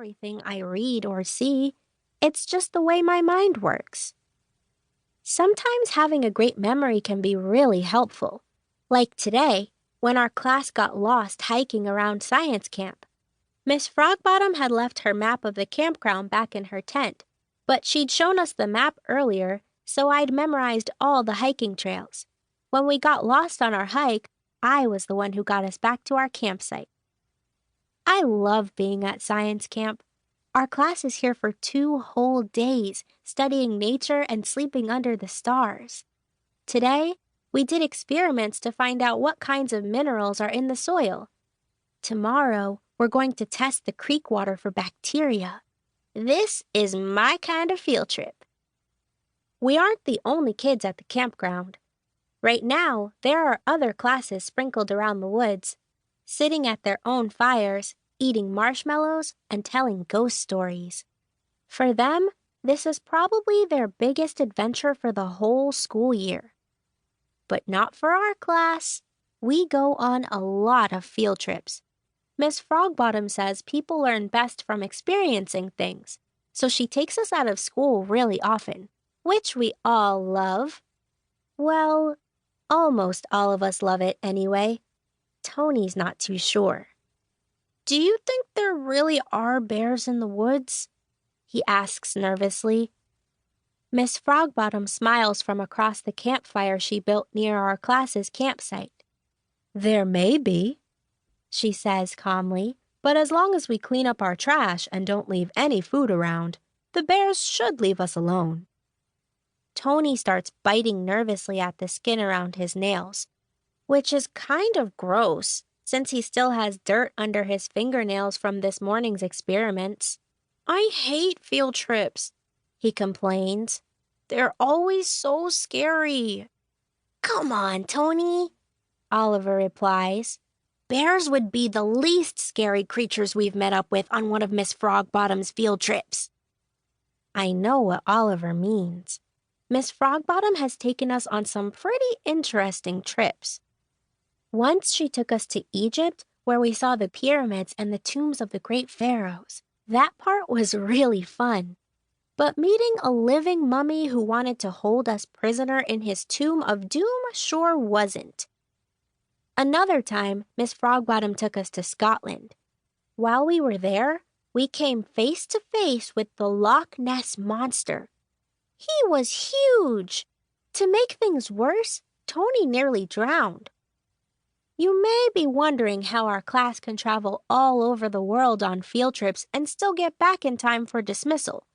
everything I read or see. It's just the way my mind works. Sometimes having a great memory can be really helpful. Like today, when our class got lost hiking around science camp. Miss Frogbottom had left her map of the campground back in her tent, but she'd shown us the map earlier, so I'd memorized all the hiking trails. When we got lost on our hike, I was the one who got us back to our campsite. I love being at science camp. Our class is here for 2 whole days, studying nature and sleeping under the stars. Today, we did experiments to find out what kinds of minerals are in the soil. Tomorrow, we're going to test the creek water for bacteria. This is my kind of field trip. We aren't the only kids at the campground. Right now, there are other classes sprinkled around the woods, sitting at their own fires, eating marshmallows, and telling ghost stories. For them, this is probably their biggest adventure for the whole school year. But not for our class. We go on a lot of field trips. Miss Frogbottom says people learn best from experiencing things, so she takes us out of school really often, which we all love. Well, almost all of us love it anyway. Tony's not too sure. Do you think there really are bears in the woods? He asks nervously. Miss Frogbottom smiles from across the campfire she built near our class's campsite. There may be, she says calmly, but as long as we clean up our trash and don't leave any food around, the bears should leave us alone. Tony starts biting nervously at the skin around his nails, which is kind of gross since he still has dirt under his fingernails from this morning's experiments. I hate field trips, he complains. They're always so scary. Come on, Tony, Oliver replies. Bears would be the least scary creatures we've met up with on one of Miss Frogbottom's field trips. I know what Oliver means. Miss Frogbottom has taken us on some pretty interesting trips. Once she took us to Egypt, where we saw the pyramids and the tombs of the great pharaohs. That part was really fun. But meeting a living mummy who wanted to hold us prisoner in his tomb of doom sure wasn't. Another time, Miss Frogbottom took us to Scotland. While we were there, we came face to face with the Loch Ness Monster. He was huge. To make things worse, Tony nearly drowned. You may be wondering how our class can travel all over the world on field trips and still get back in time for dismissal.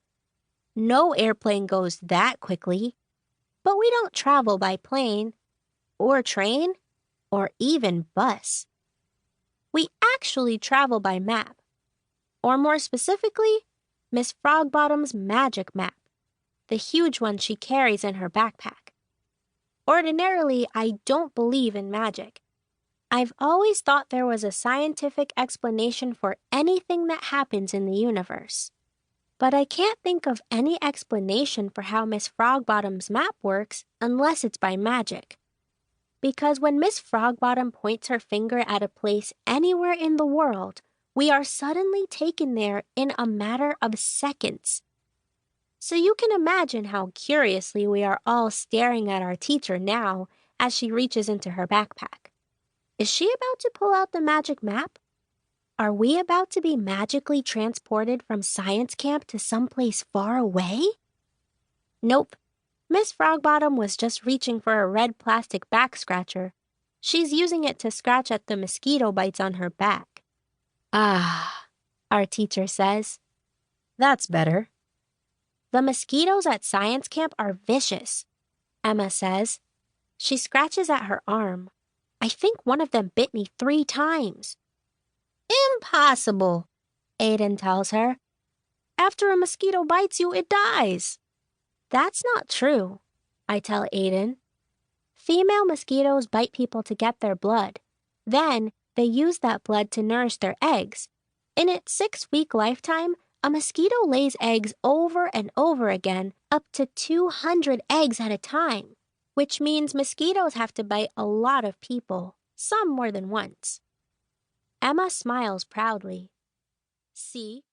No airplane goes that quickly. But we don't travel by plane, or train, or even bus. We actually travel by map. Or more specifically, Miss Frogbottom's magic map, the huge one she carries in her backpack. Ordinarily, I don't believe in magic. I've always thought there was a scientific explanation for anything that happens in the universe. But I can't think of any explanation for how Miss Frogbottom's map works unless it's by magic. Because when Miss Frogbottom points her finger at a place anywhere in the world, we are suddenly taken there in a matter of seconds. So you can imagine how curiously we are all staring at our teacher now as she reaches into her backpack. Is she about to pull out the magic map? Are we about to be magically transported from science camp to someplace far away? Nope. Miss Frogbottom was just reaching for a red plastic back scratcher. She's using it to scratch at the mosquito bites on her back. Ah, our teacher says. That's better. The mosquitoes at science camp are vicious, Emma says. She scratches at her arm. I think one of them bit me 3 times. Impossible, Aiden tells her. After a mosquito bites you, it dies. That's not true, I tell Aiden. Female mosquitoes bite people to get their blood. Then, they use that blood to nourish their eggs. In its 6-week lifetime, a mosquito lays eggs over and over again, up to 200 eggs at a time, which means mosquitoes have to bite a lot of people, some more than once. Emma smiles proudly. See,